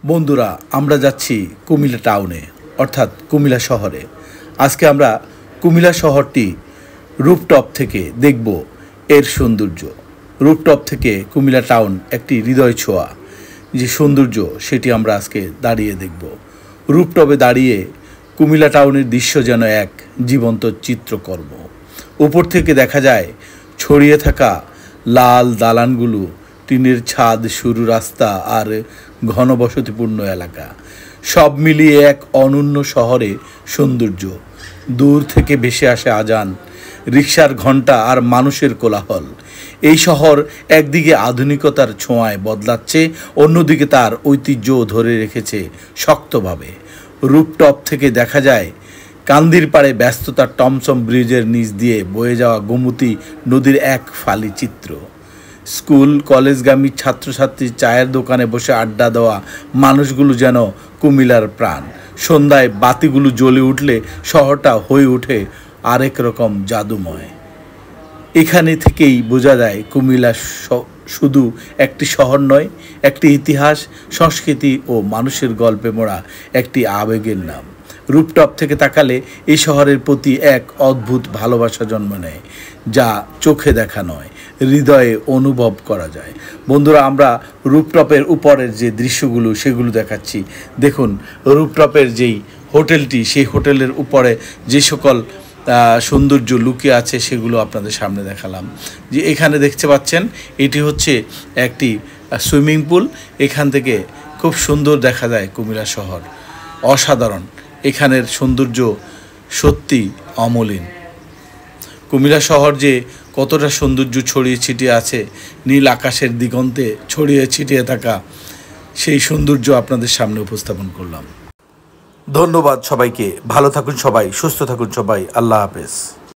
বন্ধুরা, আমরা যাচ্ছি কুমিল্লা টাউনে, অর্থাৎ কুমিল্লা শহরে। আজকে আমরা কুমিল্লা শহরটি রুফটপ থেকে দেখব এর সৌন্দর্য। রুফটপ থেকে কুমিল্লা টাউন একটি হৃদয় ছোঁয়া যে সৌন্দর্য, সেটি আমরা আজকে দাঁড়িয়ে দেখব। রুফটপে দাঁড়িয়ে কুমিল্লা টাউনের দৃশ্য যেন এক জীবন্ত চিত্রকর্ম। উপর থেকে দেখা যায় ছড়িয়ে থাকা লাল দালানগুলো, টিনের ছাদ, সরু রাস্তা আর ঘনবসতিপূর্ণ এলাকা, সব মিলিয়ে এক অনন্য শহরে সৌন্দর্য। দূর থেকে ভেসে আসে আজান, রিকশার ঘণ্টা আর মানুষের কোলাহল। এই শহর একদিকে আধুনিকতার ছোঁয়ায় বদলাচ্ছে, অন্যদিকে তার ঐতিহ্য ধরে রেখেছে শক্তভাবে। রুফটপ থেকে দেখা যায় কান্দির পাড়ে ব্যস্ততার টমসম ব্রিজের নিচ দিয়ে বয়ে যাওয়া গোমতী নদীর এক ফালি চিত্র। স্কুল কলেজগামী ছাত্রছাত্রী চায়ের দোকানে বসে আড্ডা দেওয়া মানুষগুলো যেন কুমিল্লার প্রাণ। সন্ধ্যায় বাতিগুলো জ্বলে উঠলে শহরটা হয়ে ওঠে আরেক রকম জাদুময়। এখানে থেকেই বোঝা যায় কুমিল্লা শুধু একটি শহর নয়, একটি ইতিহাস, সংস্কৃতি ও মানুষের গল্পে মোড়া একটি আবেগের নাম। রুফটপ থেকে তাকালে এই শহরের প্রতি এক অদ্ভুত ভালোবাসা জন্ম নেয়, যা চোখে দেখা নয়, হৃদয়ে অনুভব করা যায়। বন্ধুরা, আমরা রুফটপের উপরের যে দৃশ্যগুলো সেগুলো দেখাচ্ছি। দেখুন, রুফটপের যেই হোটেলটি, সেই হোটেলের উপরে যে সকল সৌন্দর্য লুকিয়ে আছে সেগুলো আপনাদের সামনে দেখালাম। যে এখানে দেখতে পাচ্ছেন, এটি হচ্ছে একটি সুইমিং পুল। এখান থেকে খুব সুন্দর দেখা যায় কুমিল্লা শহর, অসাধারণ। এখানের সৌন্দর্য সত্যি অমলিন। কুমিল্লা শহর যে কতটা সৌন্দর্য ছড়িয়ে ছিটিয়ে আছে, নীল আকাশের দিগন্তে ছড়িয়ে ছিটিয়ে থাকা সেই সৌন্দর্য আপনাদের সামনে উপস্থাপন করলাম। ধন্যবাদ সবাইকে। ভালো থাকুন সবাই, সুস্থ থাকুন সবাই। আল্লাহ হাফেজ।